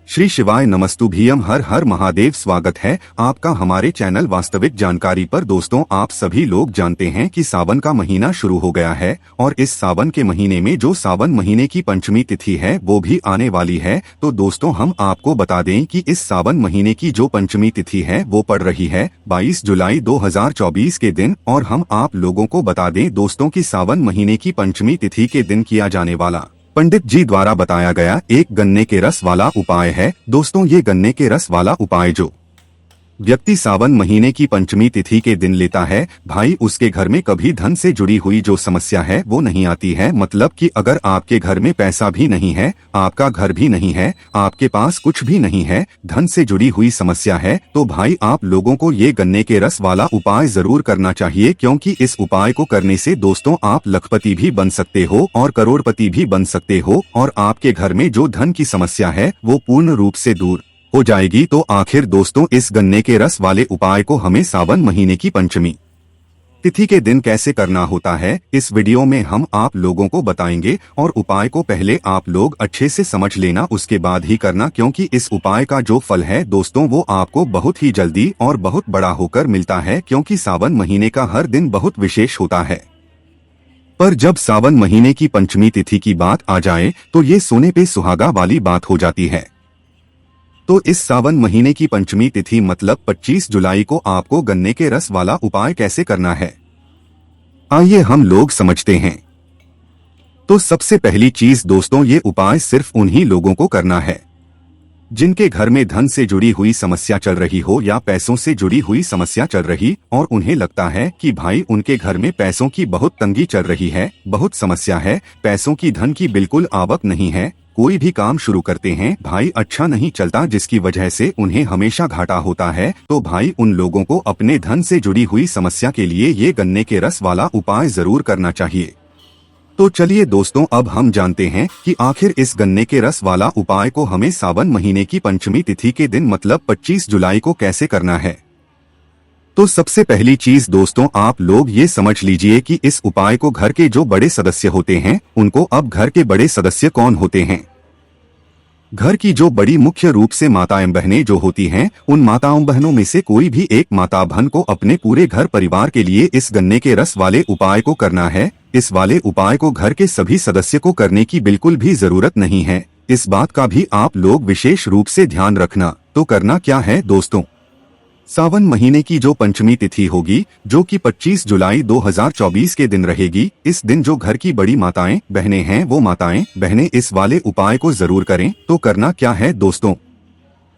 श्री शिवाय नमस्तुभ्यम। हर हर महादेव। स्वागत है आपका हमारे चैनल वास्तविक जानकारी पर। दोस्तों, आप सभी लोग जानते हैं कि सावन का महीना शुरू हो गया है और इस सावन के महीने में जो सावन महीने की पंचमी तिथि है वो भी आने वाली है। तो दोस्तों, हम आपको बता दें कि इस सावन महीने की जो पंचमी तिथि है वो पड़ रही है 22 जुलाई 2024 के दिन। और हम आप लोगों को बता दें दोस्तों कि सावन महीने की पंचमी तिथि के दिन किया जाने वाला पंडित जी द्वारा बताया गया एक गन्ने के रस वाला उपाय है। दोस्तों, ये गन्ने के रस वाला उपाय जो व्यक्ति सावन महीने की पंचमी तिथि के दिन लेता है, भाई उसके घर में कभी धन से जुड़ी हुई जो समस्या है वो नहीं आती है। मतलब कि अगर आपके घर में पैसा भी नहीं है, आपका घर भी नहीं है, आपके पास कुछ भी नहीं है, धन से जुड़ी हुई समस्या है, तो भाई आप लोगों को ये गन्ने के रस वाला उपाय जरूर करना चाहिए। क्योंकि इस उपाय को करने से दोस्तों आप लखपति भी बन सकते हो और करोड़पति भी बन सकते हो और आपके घर में जो धन की समस्या है वो पूर्ण रूप से दूर हो जाएगी। तो आखिर दोस्तों, इस गन्ने के रस वाले उपाय को हमें सावन महीने की पंचमी तिथि के दिन कैसे करना होता है, इस वीडियो में हम आप लोगों को बताएंगे। और उपाय को पहले आप लोग अच्छे से समझ लेना, उसके बाद ही करना। क्योंकि इस उपाय का जो फल है दोस्तों वो आपको बहुत ही जल्दी और बहुत बड़ा होकर मिलता है। क्योंकि सावन महीने का हर दिन बहुत विशेष होता है। पर जब सावन महीने की पंचमी तिथि की बात आ जाए तो ये सोने पे सुहागा वाली बात हो जाती है। तो इस सावन महीने की पंचमी तिथि मतलब 25 जुलाई को आपको गन्ने के रस वाला उपाय कैसे करना है, आइए हम लोग समझते हैं। तो सबसे पहली चीज दोस्तों, ये उपाय सिर्फ उन्हीं लोगों को करना है जिनके घर में धन से जुड़ी हुई समस्या चल रही हो या पैसों से जुड़ी हुई समस्या चल रही और उन्हें लगता है कि भाई उनके घर में पैसों की बहुत तंगी चल रही है, बहुत समस्या है, पैसों की धन की बिल्कुल आवक नहीं है, कोई भी काम शुरू करते हैं भाई अच्छा नहीं चलता, जिसकी वजह से उन्हें हमेशा घाटा होता है। तो भाई उन लोगों को अपने धन से जुड़ी हुई समस्या के लिए ये गन्ने के रस वाला उपाय जरूर करना चाहिए। तो चलिए दोस्तों, अब हम जानते हैं कि आखिर इस गन्ने के रस वाला उपाय को हमें सावन महीने की पंचमी तिथि के दिन मतलब 25 जुलाई को कैसे करना है। तो सबसे पहली चीज दोस्तों, आप लोग ये समझ लीजिए कि इस उपाय को घर के जो बड़े सदस्य होते हैं उनको, अब घर के बड़े सदस्य कौन होते हैं, घर की जो बड़ी मुख्य रूप से माताएं बहनें जो होती हैं, उन माताओं बहनों में से कोई भी एक माता बहन को अपने पूरे घर परिवार के लिए इस गन्ने के रस वाले उपाय को करना है। इस वाले उपाय को घर के सभी सदस्य को करने की बिल्कुल भी जरूरत नहीं है। इस बात का भी आप लोग विशेष रूप से ध्यान रखना। तो करना क्या है दोस्तों, सावन महीने की जो पंचमी तिथि होगी जो कि 25 जुलाई 2024 के दिन रहेगी, इस दिन जो घर की बड़ी माताएं बहनें हैं वो माताएं बहनें इस वाले उपाय को जरूर करें। तो करना क्या है दोस्तों,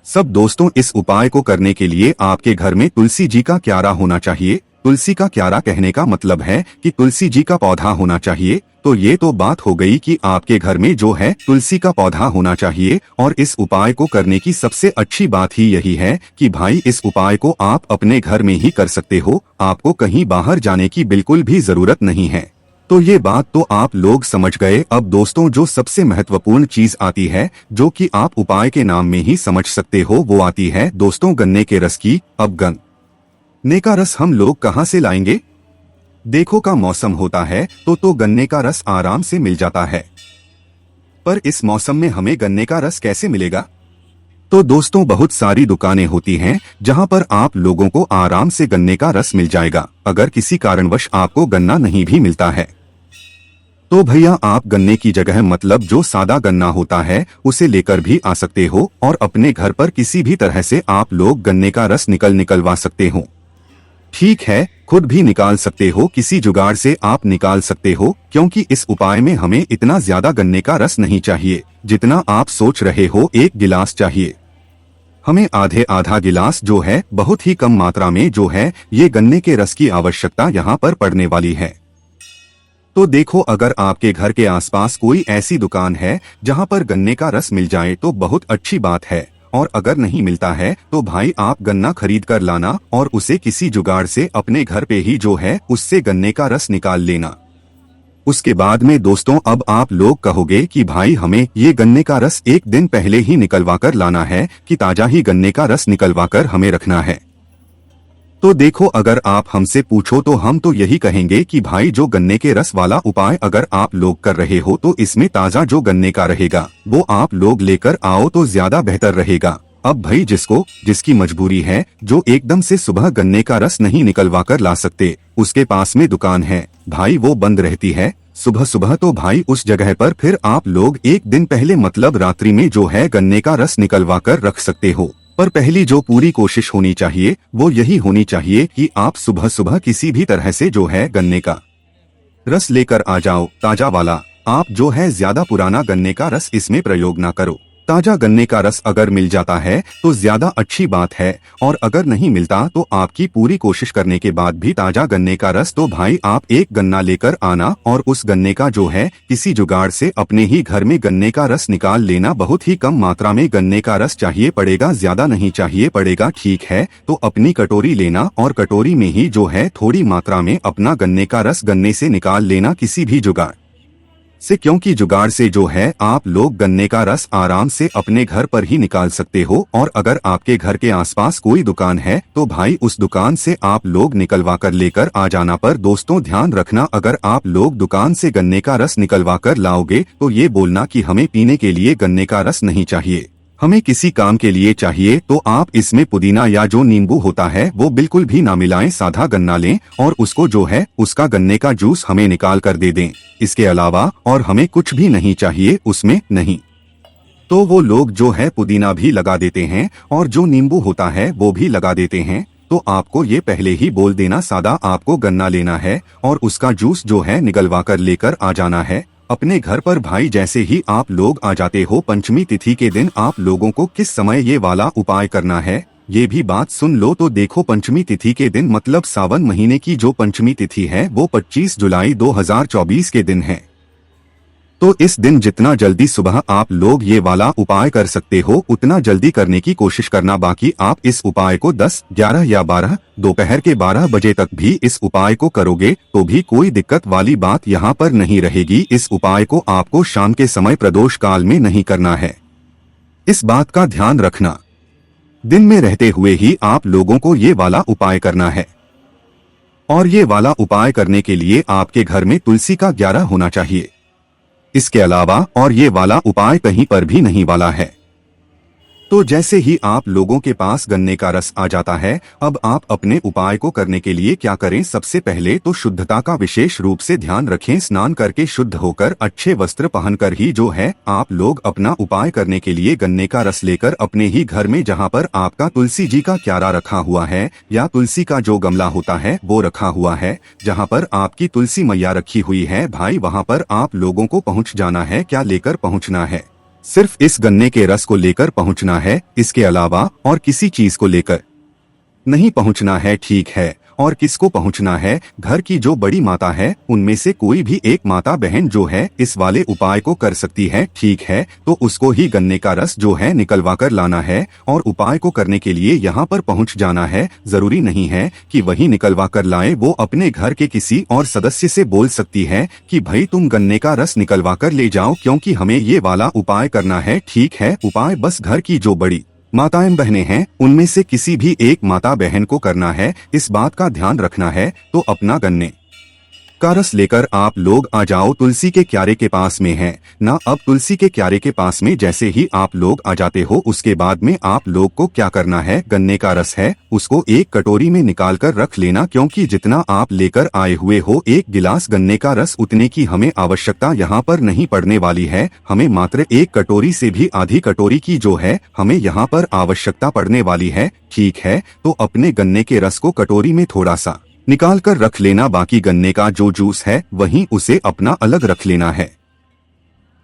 सब दोस्तों, इस उपाय को करने के लिए आपके घर में तुलसी जी का क्यारा होना चाहिए। तुलसी का क्यारा कहने का मतलब है कि तुलसी जी का पौधा होना चाहिए। तो ये तो बात हो गई कि आपके घर में जो है तुलसी का पौधा होना चाहिए। और इस उपाय को करने की सबसे अच्छी बात ही यही है कि भाई इस उपाय को आप अपने घर में ही कर सकते हो, आपको कहीं बाहर जाने की बिल्कुल भी जरूरत नहीं है। तो ये बात तो आप लोग समझ गए। अब दोस्तों, जो सबसे महत्वपूर्ण चीज आती है जो कि आप उपाय के नाम में ही समझ सकते हो, वो आती है दोस्तों गन्ने के रस की। अब गन्ने का रस हम लोग कहाँ से लाएंगे, देखो का मौसम होता है तो गन्ने का रस आराम से मिल जाता है। पर इस मौसम में हमें गन्ने का रस कैसे मिलेगा। तो दोस्तों, बहुत सारी दुकानें होती हैं जहां पर आप लोगों को आराम से गन्ने का रस मिल जाएगा। अगर किसी कारणवश आपको गन्ना नहीं भी मिलता है तो भैया आप गन्ने की जगह मतलब जो सादा गन्ना होता है उसे लेकर भी आ सकते हो और अपने घर पर किसी भी तरह से आप लोग गन्ने का रस निकलवा सकते हो। ठीक है, खुद भी निकाल सकते हो, किसी जुगाड़ से आप निकाल सकते हो। क्योंकि इस उपाय में हमें इतना ज्यादा गन्ने का रस नहीं चाहिए जितना आप सोच रहे हो। 1 गिलास चाहिए हमें, आधा गिलास जो है बहुत ही कम मात्रा में जो है ये गन्ने के रस की आवश्यकता यहाँ पर पड़ने वाली है। तो देखो, अगर आपके घर के आसपास कोई ऐसी दुकान है जहाँ पर गन्ने का रस मिल जाए तो बहुत अच्छी बात है। और अगर नहीं मिलता है तो भाई आप गन्ना खरीद कर लाना और उसे किसी जुगाड़ से अपने घर पे ही जो है उससे गन्ने का रस निकाल लेना। उसके बाद में दोस्तों, अब आप लोग कहोगे कि भाई हमें ये गन्ने का रस 1 दिन पहले ही निकलवा कर लाना है कि ताजा ही गन्ने का रस निकलवा कर हमें रखना है। तो देखो, अगर आप हमसे पूछो तो हम तो यही कहेंगे कि भाई जो गन्ने के रस वाला उपाय अगर आप लोग कर रहे हो तो इसमें ताजा जो गन्ने का रहेगा वो आप लोग लेकर आओ तो ज्यादा बेहतर रहेगा। अब भाई जिसको जिसकी मजबूरी है, जो एकदम से सुबह गन्ने का रस नहीं निकलवा कर ला सकते, उसके पास में दुकान है भाई, वो बंद रहती है सुबह सुबह, तो भाई उस जगह पर फिर आप लोग एक दिन पहले मतलब रात्रि में जो है गन्ने का रस निकलवा कर रख सकते हो। पर पहली जो पूरी कोशिश होनी चाहिए वो यही होनी चाहिए कि आप सुबह सुबह किसी भी तरह से जो है गन्ने का रस लेकर आ जाओ, ताजा वाला। आप जो है ज्यादा पुराना गन्ने का रस इसमें प्रयोग ना करो। ताजा गन्ने का रस अगर मिल जाता है तो ज्यादा अच्छी बात है, और अगर नहीं मिलता तो आपकी पूरी कोशिश करने के बाद भी ताजा गन्ने का रस, तो भाई आप एक गन्ना लेकर आना और उस गन्ने का जो है किसी जुगाड़ से अपने ही घर में गन्ने का रस निकाल लेना। बहुत ही कम मात्रा में गन्ने का रस चाहिए पड़ेगा, ज्यादा नहीं चाहिए पड़ेगा, ठीक है। तो अपनी कटोरी लेना और कटोरी में ही जो है थोड़ी मात्रा में अपना गन्ने का रस गन्ने से निकाल लेना किसी भी जुगाड़ से, क्योंकि जुगाड़ से जो है आप लोग गन्ने का रस आराम से अपने घर पर ही निकाल सकते हो। और अगर आपके घर के आसपास कोई दुकान है तो भाई उस दुकान से आप लोग निकलवा कर लेकर आ जाना। पर दोस्तों ध्यान रखना, अगर आप लोग दुकान से गन्ने का रस निकलवा कर लाओगे तो ये बोलना कि हमें पीने के लिए गन्ने का रस नहीं चाहिए, हमें किसी काम के लिए चाहिए, तो आप इसमें पुदीना या जो नींबू होता है वो बिल्कुल भी ना मिलाएं। साधा गन्ना लें और उसको जो है उसका गन्ने का जूस हमें निकाल कर दे दें, इसके अलावा और हमें कुछ भी नहीं चाहिए उसमें, नहीं तो वो लोग जो है पुदीना भी लगा देते हैं और जो नींबू होता है वो भी लगा देते हैं। तो आपको ये पहले ही बोल देना, सादा आपको गन्ना लेना है और उसका जूस जो है निकलवा कर लेकर आ जाना है अपने घर पर। भाई जैसे ही आप लोग आ जाते हो पंचमी तिथि के दिन आप लोगों को किस समय ये वाला उपाय करना है ये भी बात सुन लो। तो देखो, पंचमी तिथि के दिन मतलब सावन महीने की जो पंचमी तिथि है वो 25 जुलाई 2024 के दिन है। तो इस दिन जितना जल्दी सुबह आप लोग ये वाला उपाय कर सकते हो उतना जल्दी करने की कोशिश करना। बाकी आप इस उपाय को 10, 11 या 12 दोपहर के 12 बजे तक भी इस उपाय को करोगे तो भी कोई दिक्कत वाली बात यहाँ पर नहीं रहेगी। इस उपाय को आपको शाम के समय प्रदोष काल में नहीं करना है, इस बात का ध्यान रखना। दिन में रहते हुए ही आप लोगों को ये वाला उपाय करना है, और ये वाला उपाय करने के लिए आपके घर में तुलसी का 11 होना चाहिए। इसके अलावा और ये वाला उपाय कहीं पर भी नहीं वाला है। तो जैसे ही आप लोगों के पास गन्ने का रस आ जाता है, अब आप अपने उपाय को करने के लिए क्या करें, सबसे पहले तो शुद्धता का विशेष रूप से ध्यान रखें। स्नान करके शुद्ध होकर अच्छे वस्त्र पहनकर ही जो है आप लोग अपना उपाय करने के लिए गन्ने का रस लेकर अपने ही घर में, जहां पर आपका तुलसी जी का क्यारा रखा हुआ है या तुलसी का जो गमला होता है वो रखा हुआ है, जहां पर आपकी तुलसी मैया रखी हुई है, भाई वहां पर आप लोगों को पहुंच जाना है। क्या लेकर पहुंचना है, सिर्फ इस गन्ने के रस को लेकर पहुंचना है, इसके अलावा और किसी चीज को लेकर नहीं पहुंचना है, ठीक है। और किसको पहुंचना है, घर की जो बड़ी माता है उनमें से कोई भी एक माता बहन जो है इस वाले उपाय को कर सकती है, ठीक है। तो उसको ही गन्ने का रस जो है निकलवा कर लाना है और उपाय को करने के लिए यहाँ पर पहुंच जाना है। जरूरी नहीं है कि वही निकलवा कर लाए, वो अपने घर के किसी और सदस्य से बोल सकती है कि भाई तुम गन्ने का रस निकलवा कर ले जाओ, क्योंकि हमें ये वाला उपाय करना है, ठीक है। उपाय बस घर की जो बड़ी माताएं बहनें हैं उनमें से किसी भी एक माता बहन को करना है, इस बात का ध्यान रखना है। तो अपना गन्ने का रस लेकर आप लोग आ जाओ, तुलसी के क्यारे के पास में है ना। अब तुलसी के क्यारे के पास में जैसे ही आप लोग आ जाते हो उसके बाद में आप लोग को क्या करना है, गन्ने का रस है उसको एक कटोरी में निकाल कर रख लेना, क्योंकि जितना आप लेकर आए हुए हो एक गिलास गन्ने का रस उतने की हमें आवश्यकता यहाँ पर नहीं पड़ने वाली है। हमें मात्र एक कटोरी से भी आधी कटोरी की जो है हमें यहाँ पर आवश्यकता पड़ने वाली है, ठीक है। तो अपने गन्ने के रस को कटोरी में थोड़ा सा निकाल कर रख लेना, बाकी गन्ने का जो जूस है वहीं उसे अपना अलग रख लेना है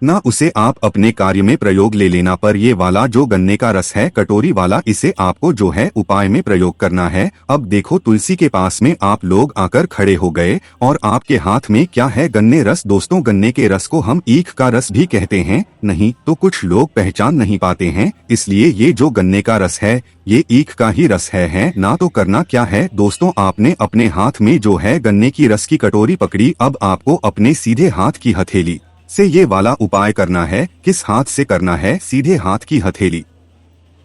ना, उसे आप अपने कार्य में प्रयोग ले लेना। पर ये वाला जो गन्ने का रस है कटोरी वाला, इसे आपको जो है उपाय में प्रयोग करना है। अब देखो तुलसी के पास में आप लोग आकर खड़े हो गए और आपके हाथ में क्या है, गन्ने रस। दोस्तों गन्ने के रस को हम ईख का रस भी कहते हैं, नहीं तो कुछ लोग पहचान नहीं पाते हैं, इसलिए ये जो गन्ने का रस है ये ईख का ही रस है ना। तो करना क्या है दोस्तों, आपने अपने हाथ में जो है गन्ने की रस की कटोरी पकड़ी। अब आपको अपने सीधे हाथ की हथेली से ये वाला उपाय करना है। किस हाथ से करना है, सीधे हाथ की हथेली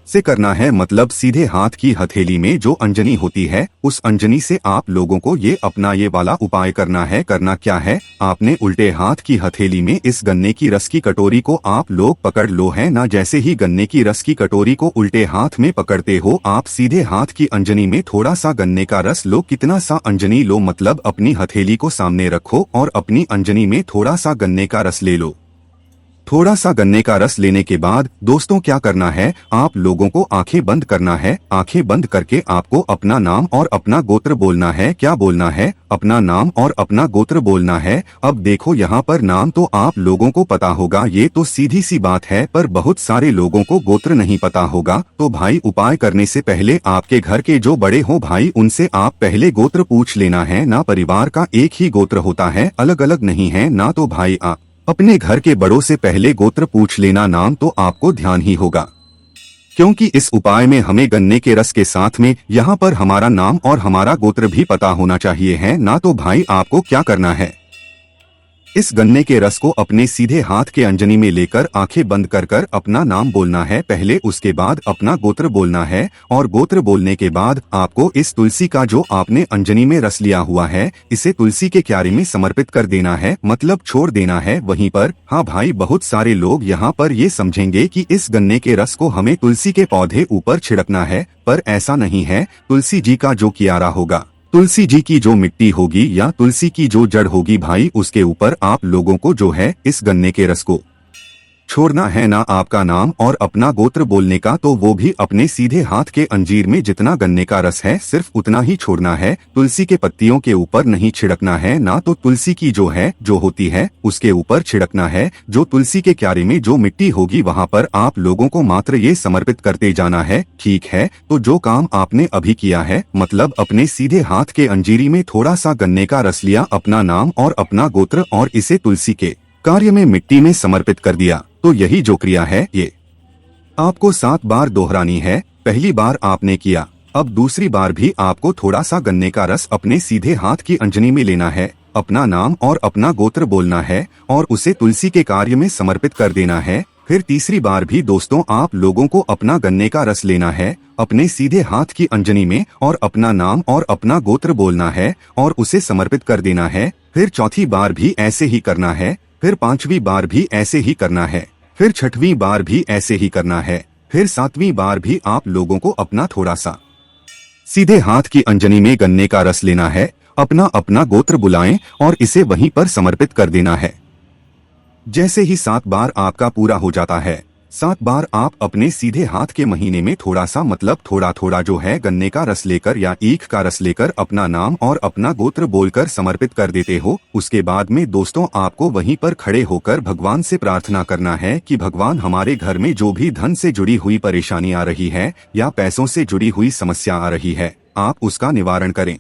से करना है, मतलब सीधे हाथ की हथेली में जो अंजनी होती है उस अंजनी से आप लोगों को ये अपना ये वाला उपाय करना है। करना क्या है, आपने उल्टे हाथ की हथेली में इस गन्ने की रस की कटोरी को आप लोग पकड़ लो है ना। जैसे ही गन्ने की रस की कटोरी को उल्टे हाथ में पकड़ते हो, आप सीधे हाथ की अंजनी में थोड़ा सा गन्ने का रस लो। कितना सा अंजनी लो, मतलब अपनी हथेली को सामने रखो और अपनी अंजनी में थोड़ा सा गन्ने का रस ले लो। थोड़ा सा गन्ने का रस लेने के बाद दोस्तों क्या करना है, आप लोगों को आंखें बंद करना है। आंखें बंद करके आपको अपना नाम और अपना गोत्र बोलना है। क्या बोलना है, अपना नाम और अपना गोत्र बोलना है। अब देखो यहाँ पर नाम तो आप लोगों को पता होगा, ये तो सीधी सी बात है, पर बहुत सारे लोगों को गोत्र नहीं पता होगा। तो भाई उपाय करने से पहले आपके घर के जो बड़े हो भाई, उनसे आप पहले गोत्र पूछ लेना है ना। परिवार का एक ही गोत्र होता है, अलग अलग नहीं है ना। तो भाई आप अपने घर के बड़ों से पहले गोत्र पूछ लेना। नाम तो आपको ध्यान ही होगा, क्योंकि इस उपाय में हमें गन्ने के रस के साथ में यहाँ पर हमारा नाम और हमारा गोत्र भी पता होना चाहिए है ना। तो भाई आपको क्या करना है, इस गन्ने के रस को अपने सीधे हाथ के अंजनी में लेकर आंखें बंद कर कर अपना नाम बोलना है पहले, उसके बाद अपना गोत्र बोलना है। और गोत्र बोलने के बाद आपको इस तुलसी का जो आपने अंजनी में रस लिया हुआ है, इसे तुलसी के क्यारे में समर्पित कर देना है, मतलब छोड़ देना है वहीं पर। हाँ भाई, बहुत सारे लोग यहाँ पर ये समझेंगे कि इस गन्ने के रस को हमें तुलसी के पौधे ऊपर छिड़कना है, पर ऐसा नहीं है। तुलसी जी का जो कियारा होगा, तुलसी जी की जो मिट्टी होगी या तुलसी की जो जड़ होगी भाई, उसके ऊपर आप लोगों को जो है इस गन्ने के रस को छोड़ना है ना। आपका नाम और अपना गोत्र बोलने का तो वो भी अपने सीधे हाथ के अंजीर में जितना गन्ने का रस है सिर्फ उतना ही छोड़ना है, तुलसी के पत्तियों के ऊपर नहीं छिड़कना है ना। तो तुलसी की जो होती है उसके ऊपर छिड़कना है। जो तुलसी के क्यारे में जो मिट्टी होगी वहाँ पर आप लोगों को मात्र ये समर्पित करते जाना है, ठीक है। तो जो काम आपने अभी किया है, मतलब अपने सीधे हाथ के अंजीरी में थोड़ा सा गन्ने का रस लिया, अपना नाम और अपना गोत्र और इसे तुलसी के कार्य में मिट्टी में समर्पित कर दिया, तो यही जो क्रिया है ये आपको 7 बार दोहरानी है। पहली बार आपने किया, अब दूसरी बार भी आपको थोड़ा सा गन्ने का रस अपने सीधे हाथ की अंजनी में लेना है, अपना नाम और अपना गोत्र बोलना है और उसे तुलसी के कार्य में समर्पित कर देना है। फिर तीसरी बार भी दोस्तों आप लोगों को अपना गन्ने का रस लेना है, अपने सीधे हाथ की अंजनी में और अपना नाम और अपना गोत्र बोलना है और उसे समर्पित कर देना है। फिर चौथी बार भी ऐसे ही करना है, फिर 5वीं बार भी ऐसे ही करना है, फिर 6वीं बार भी ऐसे ही करना है, फिर 7वीं बार भी आप लोगों को अपना थोड़ा सा सीधे हाथ की अंजनी में गन्ने का रस लेना है, अपना अपना गोत्र बुलाएं और इसे वहीं पर समर्पित कर देना है। जैसे ही 7 बार आपका पूरा हो जाता है, 7 बार आप अपने सीधे हाथ के महीने में थोड़ा सा, मतलब थोड़ा थोड़ा जो है गन्ने का रस लेकर या ईख का रस लेकर अपना नाम और अपना गोत्र बोलकर समर्पित कर देते हो। उसके बाद में दोस्तों आपको वहीं पर खड़े होकर भगवान से प्रार्थना करना है कि भगवान, हमारे घर में जो भी धन से जुड़ी हुई परेशानी आ रही है या पैसों से जुड़ी हुई समस्या आ रही है, आप उसका निवारण करें।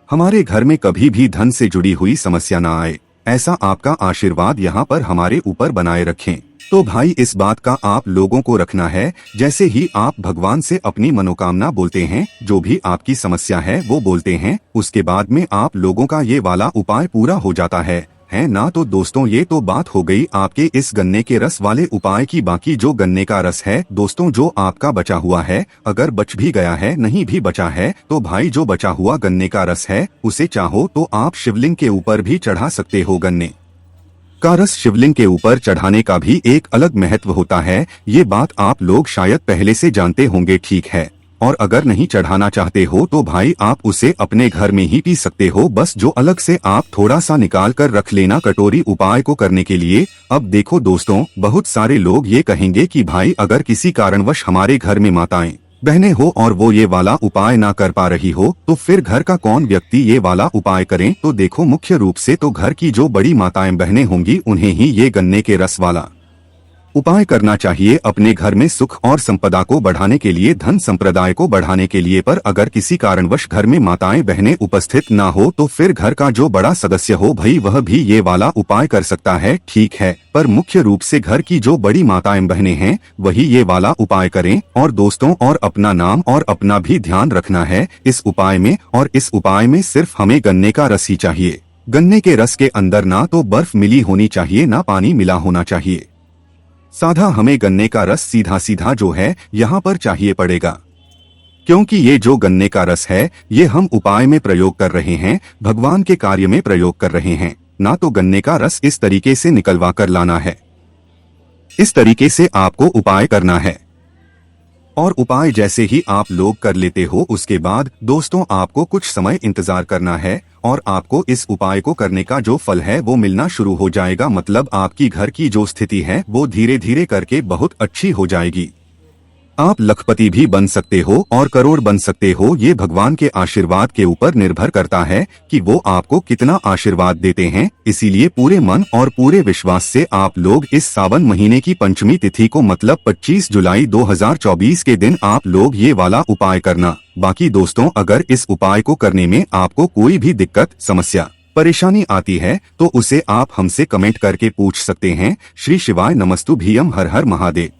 हमारे घर में कभी भी धन से जुड़ी हुई समस्या ना आए, ऐसा आपका आशीर्वाद यहाँ पर हमारे ऊपर बनाए रखें। तो भाई इस बात का आप लोगों को रखना है, जैसे ही आप भगवान से अपनी मनोकामना बोलते हैं, जो भी आपकी समस्या है वो बोलते हैं, उसके बाद में आप लोगों का ये वाला उपाय पूरा हो जाता है ना। तो दोस्तों ये तो बात हो गई आपके इस गन्ने के रस वाले उपाय की। बाकी जो गन्ने का रस है दोस्तों, जो आपका बचा हुआ है, अगर बच भी गया है, नहीं भी बचा है, तो भाई जो बचा हुआ गन्ने का रस है उसे चाहो तो आप शिवलिंग के ऊपर भी चढ़ा सकते हो। गन्ने का रस शिवलिंग के ऊपर चढ़ाने का भी एक अलग महत्व होता है, ये बात आप लोग शायद पहले से जानते होंगे, ठीक है। और अगर नहीं चढ़ाना चाहते हो तो भाई आप उसे अपने घर में ही पी सकते हो, बस जो अलग से आप थोड़ा सा निकाल कर रख लेना कटोरी उपाय को करने के लिए। अब देखो दोस्तों, बहुत सारे लोग ये कहेंगे कि भाई अगर किसी कारणवश हमारे घर में माताएं बहनें हो और वो ये वाला उपाय ना कर पा रही हो, तो फिर घर का कौन व्यक्ति ये वाला उपाय करें। तो देखो मुख्य रूप से तो घर की जो बड़ी माताएं बहनें होंगी उन्हें ही ये गन्ने के रस वाला उपाय करना चाहिए अपने घर में सुख और संपदा को बढ़ाने के लिए, धन संप्रदाय को बढ़ाने के लिए। पर अगर किसी कारणवश घर में माताएं बहनें उपस्थित ना हो तो फिर घर का जो बड़ा सदस्य हो भाई वह भी ये वाला उपाय कर सकता है, ठीक है। पर मुख्य रूप से घर की जो बड़ी माताएं बहनें हैं वही ये वाला उपाय करें। और दोस्तों और अपना नाम और अपना भी ध्यान रखना है इस उपाय में, और इस उपाय में सिर्फ हमें गन्ने का रस ही चाहिए। गन्ने के रस के अंदर ना तो बर्फ मिली होनी चाहिए ना पानी मिला होना चाहिए, साधा हमें गन्ने का रस सीधा सीधा जो है यहाँ पर चाहिए पड़ेगा, क्योंकि ये जो गन्ने का रस है ये हम उपाय में प्रयोग कर रहे हैं, भगवान के कार्य में प्रयोग कर रहे हैं, ना तो गन्ने का रस इस तरीके से निकलवा कर लाना है। इस तरीके से आपको उपाय करना है और उपाय जैसे ही आप लोग कर लेते हो उसके बाद दोस्तों आपको कुछ समय इंतजार करना है और आपको इस उपाय को करने का जो फल है वो मिलना शुरू हो जाएगा। मतलब आपकी घर की जो स्थिति है वो धीरे धीरे करके बहुत अच्छी हो जाएगी। आप लखपति भी बन सकते हो और करोड़ बन सकते हो। ये भगवान के आशीर्वाद के ऊपर निर्भर करता है कि वो आपको कितना आशीर्वाद देते हैं। इसीलिए पूरे मन और पूरे विश्वास से आप लोग इस सावन महीने की पंचमी तिथि को मतलब 25 जुलाई 2024 के दिन आप लोग ये वाला उपाय करना। बाकी दोस्तों अगर इस उपाय को करने में आपको कोई भी दिक्कत समस्या परेशानी आती है तो उसे आप हमसे कमेंट करके पूछ सकते हैं। श्री शिवाय नमस्तु भीयम, हर हर महादेव।